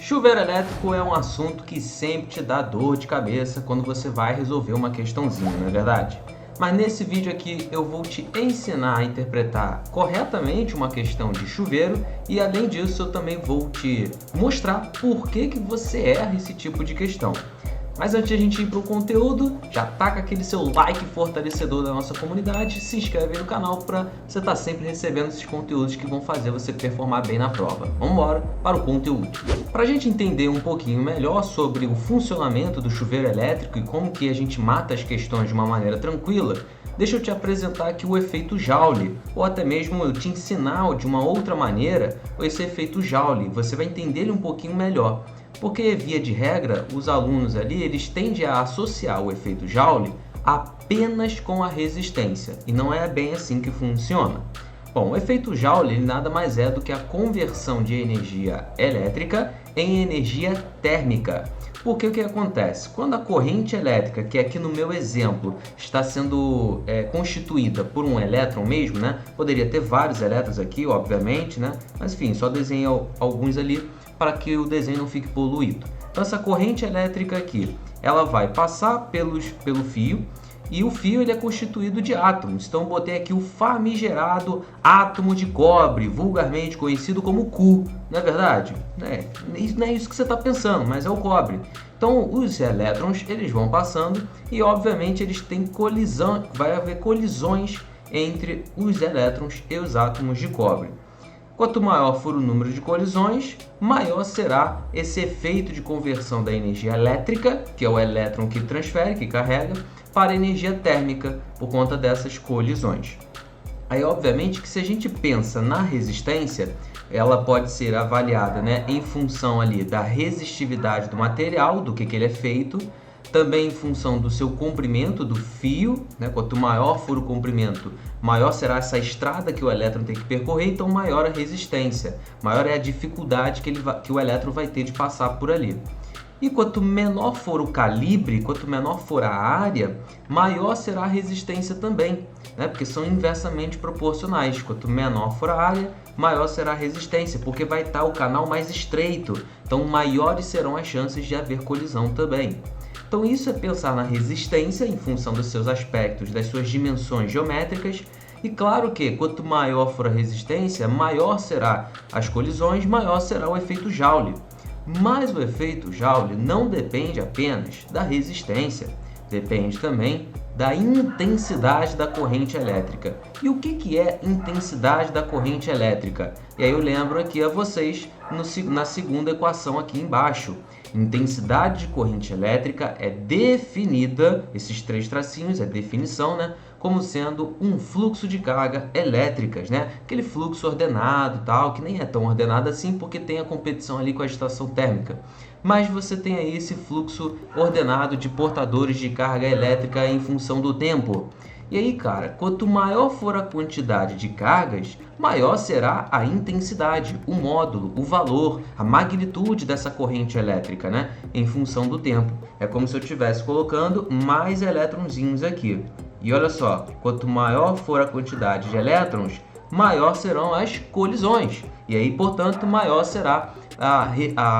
Chuveiro elétrico é um assunto que sempre te dá dor de cabeça quando você vai resolver uma questãozinha, não é verdade? Mas nesse vídeo aqui eu vou te ensinar a interpretar corretamente uma questão de chuveiro e além disso eu também vou te mostrar por que você erra esse tipo de questão. Mas antes de a gente ir para o conteúdo, já taca aquele seu like fortalecedor da nossa comunidade, se inscreve aí no canal para você estar sempre recebendo esses conteúdos que vão fazer você performar bem na prova. Vamos embora para o conteúdo. Para a gente entender um pouquinho melhor sobre o funcionamento do chuveiro elétrico e como que a gente mata as questões de uma maneira tranquila, deixa eu te apresentar aqui o efeito Joule, ou até mesmo eu te ensinar de uma outra maneira esse efeito Joule, você vai entender ele um pouquinho melhor. Porque, via de regra, os alunos ali eles tendem a associar o efeito Joule apenas com a resistência, e não é bem assim que funciona. Bom, o efeito Joule ele nada mais é do que a conversão de energia elétrica em energia térmica. Porque o que acontece? Quando a corrente elétrica, que aqui no meu exemplo está sendo constituída por um elétron mesmo, né? Poderia ter vários elétrons aqui, obviamente, né? Mas enfim, só desenhei alguns ali para que o desenho não fique poluído. Então essa corrente elétrica aqui, ela vai passar pelo fio, e o fio ele é constituído de átomos. Então eu botei aqui o famigerado átomo de cobre, vulgarmente conhecido como Cu, não é verdade? Não é isso que você está pensando, mas é o cobre. Então os elétrons eles vão passando e obviamente eles têm colisão, vai haver colisões entre os elétrons e os átomos de cobre. Quanto maior for o número de colisões, maior será esse efeito de conversão da energia elétrica, que é o elétron que transfere, que carrega, para a energia térmica, por conta dessas colisões. Aí, obviamente, que se a gente pensa na resistência, ela pode ser avaliada, em função ali da resistividade do material, do que ele é feito, também em função do seu comprimento do fio, quanto maior for o comprimento, maior será essa estrada que o elétron tem que percorrer, então maior a resistência, maior é a dificuldade que o elétron vai ter de passar por ali. E quanto menor for o calibre, quanto menor for a área, maior será a resistência também, porque são inversamente proporcionais. Quanto menor for a área, maior será a resistência, porque vai estar o canal mais estreito, então maiores serão as chances de haver colisão também. Então isso é pensar na resistência em função dos seus aspectos, das suas dimensões geométricas, e claro que quanto maior for a resistência, maior será as colisões, maior será o efeito Joule. Mas o efeito Joule não depende apenas da resistência, depende também da intensidade da corrente elétrica. E o que é intensidade da corrente elétrica? E aí eu lembro aqui a vocês na segunda equação aqui embaixo. Intensidade de corrente elétrica é definida, esses três tracinhos é definição, como sendo um fluxo de carga elétricas, aquele fluxo ordenado e tal, que nem é tão ordenado assim porque tem a competição ali com a agitação térmica. Mas você tem aí esse fluxo ordenado de portadores de carga elétrica em função do tempo. E aí, cara, quanto maior for a quantidade de cargas, maior será a intensidade, o módulo, o valor, a magnitude dessa corrente elétrica, em função do tempo. É como se eu estivesse colocando mais elétronzinhos aqui. E olha só, quanto maior for a quantidade de elétrons, maior serão as colisões. E aí, portanto, maior será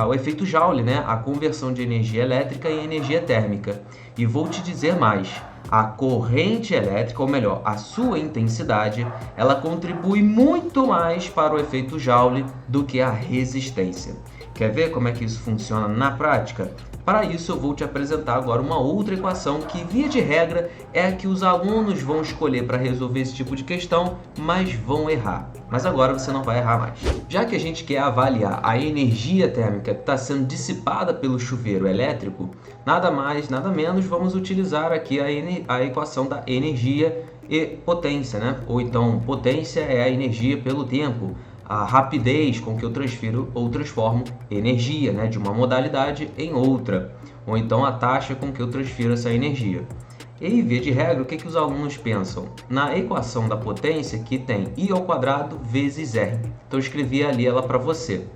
o efeito Joule, a conversão de energia elétrica em energia térmica. E vou te dizer mais. A corrente elétrica, ou melhor, a sua intensidade, ela contribui muito mais para o efeito Joule do que a resistência. Quer ver como é que isso funciona na prática? Para isso eu vou te apresentar agora uma outra equação que, via de regra, é a que os alunos vão escolher para resolver esse tipo de questão, mas vão errar. Mas agora você não vai errar mais. Já que a gente quer avaliar a energia térmica que está sendo dissipada pelo chuveiro elétrico, nada mais, nada menos, vamos utilizar aqui a equação da energia e potência, Ou então, potência é a energia pelo tempo, a rapidez com que eu transfiro ou transformo energia, de uma modalidade em outra, ou então a taxa com que eu transfiro essa energia. E aí, via de regra, o que os alunos pensam? Na equação da potência que tem I ao quadrado vezes R. Então eu escrevi ali ela para você.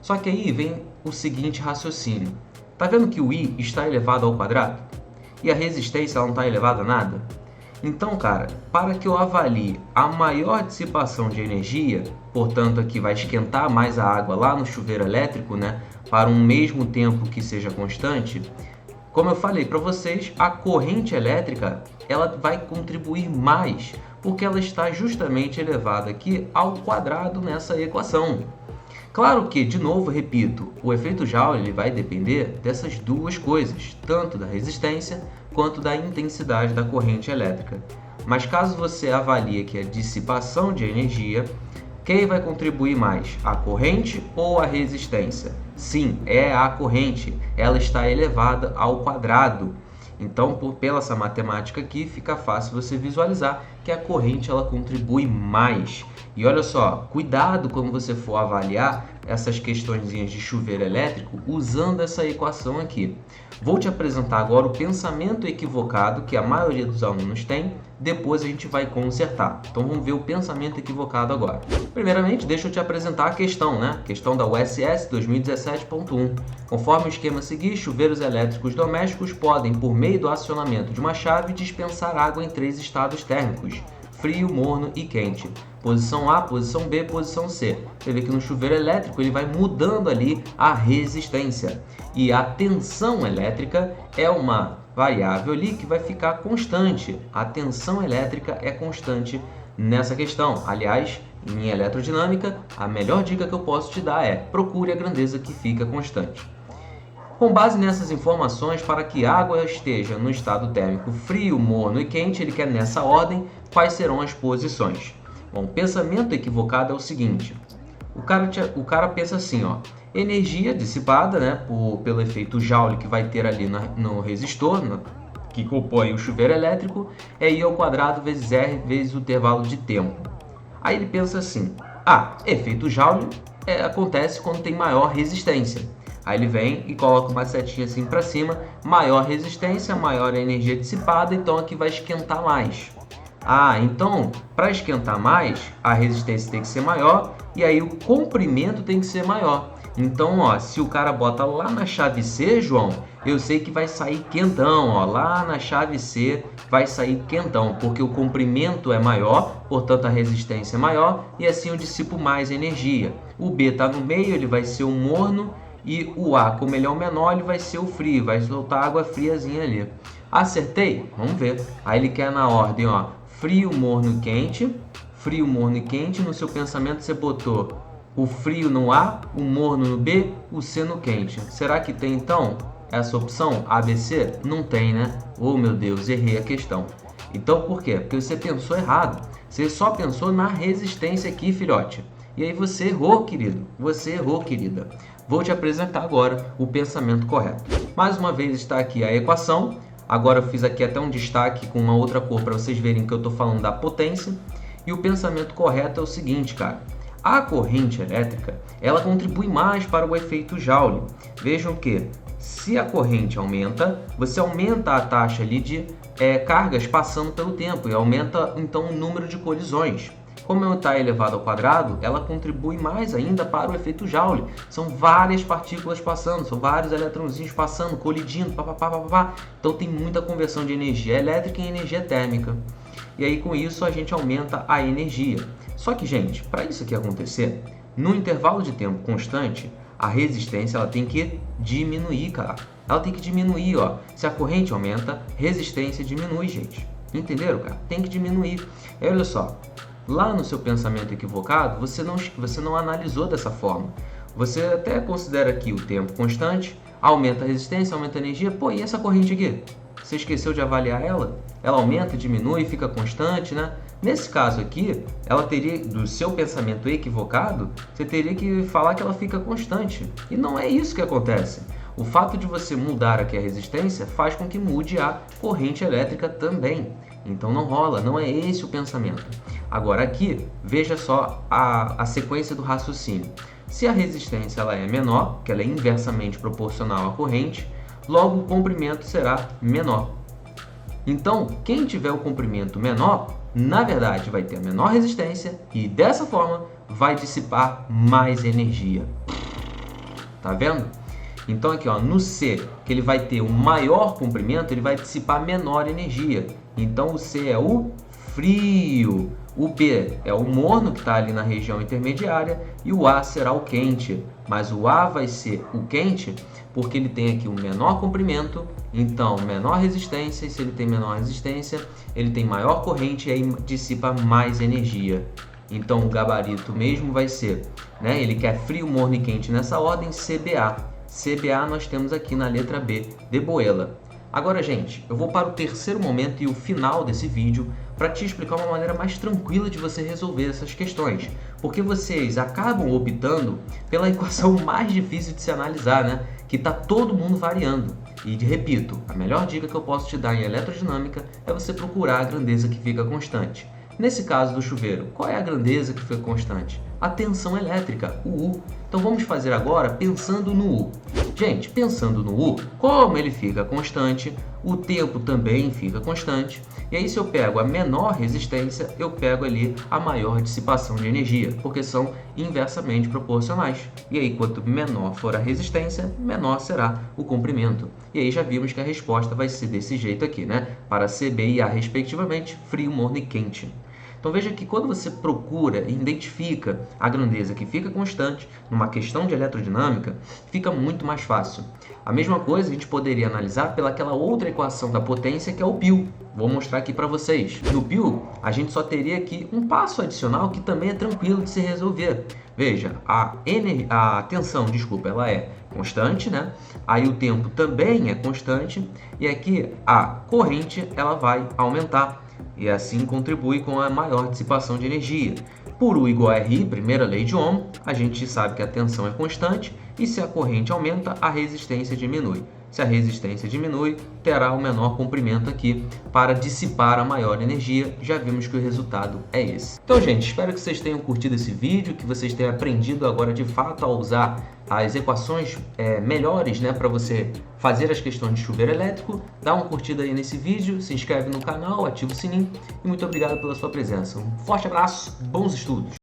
Só que aí vem o seguinte raciocínio. Tá vendo que o I está elevado ao quadrado? E a resistência ela não está elevada a nada? Então, cara, para que eu avalie a maior dissipação de energia, portanto aqui vai esquentar mais a água lá no chuveiro elétrico, né, para um mesmo tempo que seja constante, como eu falei para vocês, a corrente elétrica ela vai contribuir mais, porque ela está justamente elevada aqui ao quadrado nessa equação. Claro que, de novo, repito, o efeito Joule ele vai depender dessas duas coisas, tanto da resistência quanto da intensidade da corrente elétrica. Mas caso você avalie que a dissipação de energia, quem vai contribuir mais, a corrente ou a resistência? Sim, é a corrente, ela está elevada ao quadrado. Então, pela essa matemática aqui, fica fácil você visualizar que a corrente ela contribui mais. E olha só, cuidado quando você for avaliar essas questõezinhas de chuveiro elétrico usando essa equação aqui. Vou te apresentar agora o pensamento equivocado que a maioria dos alunos tem, depois a gente vai consertar. Então vamos ver o pensamento equivocado agora. Primeiramente, deixa eu te apresentar a questão, né? Questão da USS 2017.1. Conforme o esquema a seguir, chuveiros elétricos domésticos podem, por meio do acionamento de uma chave, dispensar água em 3 estados térmicos: frio, morno e quente. Posição A, posição B, posição C. Você vê que no chuveiro elétrico ele vai mudando ali a resistência. E a tensão elétrica é uma variável ali que vai ficar constante. A tensão elétrica é constante nessa questão. Aliás, em eletrodinâmica, a melhor dica que eu posso te dar é: procure a grandeza que fica constante. Com base nessas informações, para que a água esteja no estado térmico frio, morno e quente, ele quer nessa ordem quais serão as posições. Bom, o pensamento equivocado é o seguinte: o cara pensa assim, ó, energia dissipada, né, pelo efeito Joule que vai ter ali no resistor, que compõe o chuveiro elétrico, é I ao quadrado vezes R vezes o intervalo de tempo. Aí ele pensa assim: efeito Joule acontece quando tem maior resistência. Aí ele vem e coloca uma setinha assim para cima: maior resistência, maior energia dissipada, então aqui vai esquentar mais. Então para esquentar mais, a resistência tem que ser maior e aí o comprimento tem que ser maior. Então, ó, se o cara bota lá na chave C, João, eu sei que vai sair quentão, ó, lá na chave C vai sair quentão, porque o comprimento é maior, portanto a resistência é maior e assim eu dissipo mais energia. O B está no meio, ele vai ser o morno, e o A, como ele é o menor, ele vai ser o frio, vai soltar água friazinha ali. Acertei? Vamos ver. Aí ele quer na ordem, ó, frio, morno e quente. Frio, morno e quente. No seu pensamento você botou o frio no A, o morno no B, o C no quente. Será que tem então essa opção ABC? Não tem, né? Oh meu Deus, errei a questão. Então por quê? Porque você pensou errado. Você só pensou na resistência aqui, filhote. E aí você errou, querido. Você errou, querida. Vou te apresentar agora o pensamento correto. Mais uma vez está aqui a equação. Agora eu fiz aqui até um destaque com uma outra cor para vocês verem que eu estou falando da potência. E o pensamento correto é o seguinte, cara. A corrente elétrica, ela contribui mais para o efeito Joule. Vejam que, se a corrente aumenta, você aumenta a taxa ali de cargas passando pelo tempo e aumenta então o número de colisões. Como ela está elevada ao quadrado, ela contribui mais ainda para o efeito Joule. São várias partículas passando, são vários eletrõezinhos passando, colidindo, papapá. Então tem muita conversão de energia elétrica em energia térmica. E aí com isso a gente aumenta a energia. Só que, gente, para isso aqui acontecer, no intervalo de tempo constante, a resistência ela tem que diminuir, cara. Ela tem que diminuir, ó. Se a corrente aumenta, resistência diminui, gente. Entenderam, cara? Tem que diminuir. E olha só, lá no seu pensamento equivocado, você não analisou dessa forma. Você até considera aqui o tempo constante, aumenta a resistência, aumenta a energia. Pô, e essa corrente aqui? Você esqueceu de avaliar ela? Ela aumenta, diminui, fica constante, né? Nesse caso aqui, ela teria, do seu pensamento equivocado, você teria que falar que ela fica constante. E não é isso que acontece. O fato de você mudar aqui a resistência faz com que mude a corrente elétrica também. Então não rola, não é esse o pensamento. Agora aqui, veja só a sequência do raciocínio. Se a resistência ela é menor, que ela é inversamente proporcional à corrente, logo o comprimento será menor. Então, quem tiver o comprimento menor, na verdade vai ter a menor resistência e dessa forma vai dissipar mais energia. Tá vendo? Então aqui, ó, no C, que ele vai ter um maior comprimento, ele vai dissipar menor energia. Então o C é o frio, o B é o morno que está ali na região intermediária e o A será o quente. Mas o A vai ser o quente porque ele tem aqui um menor comprimento, então menor resistência, e se ele tem menor resistência, ele tem maior corrente e aí dissipa mais energia. Então o gabarito mesmo vai ser, né? Ele quer frio, morno e quente nessa ordem, CBA. CBA nós temos aqui na letra B, de Boela. Agora, gente, eu vou para o terceiro momento e o final desse vídeo para te explicar uma maneira mais tranquila de você resolver essas questões, porque vocês acabam optando pela equação mais difícil de se analisar, né? Que está todo mundo variando. E, repito, a melhor dica que eu posso te dar em eletrodinâmica é você procurar a grandeza que fica constante. Nesse caso do chuveiro, qual é a grandeza que fica constante? A tensão elétrica, o U. Então vamos fazer agora pensando no U. Gente, pensando no U, como ele fica constante, o tempo também fica constante. E aí se eu pego a menor resistência, eu pego ali a maior dissipação de energia, porque são inversamente proporcionais. E aí quanto menor for a resistência, menor será o comprimento. E aí já vimos que a resposta vai ser desse jeito aqui, né? Para CB e A respectivamente, frio, morno e quente. Então veja que quando você procura e identifica a grandeza que fica constante numa questão de eletrodinâmica, fica muito mais fácil. A mesma coisa a gente poderia analisar pelaquela outra equação da potência que é o PIL. Vou mostrar aqui para vocês. No PIL, a gente só teria aqui um passo adicional que também é tranquilo de se resolver. Veja, a tensão, ela é constante, né? Aí o tempo também é constante e aqui a corrente ela vai aumentar. E assim contribui com a maior dissipação de energia. Por U igual a RI, primeira lei de Ohm, a gente sabe que a tensão é constante e se a corrente aumenta, a resistência diminui. Se a resistência diminui, terá o menor comprimento aqui para dissipar a maior energia. Já vimos que o resultado é esse. Então, gente, espero que vocês tenham curtido esse vídeo, que vocês tenham aprendido agora de fato a usar as equações melhores, né, para você fazer as questões de chuveiro elétrico. Dá uma curtida aí nesse vídeo, se inscreve no canal, ativa o sininho e muito obrigado pela sua presença. Um forte abraço, bons estudos!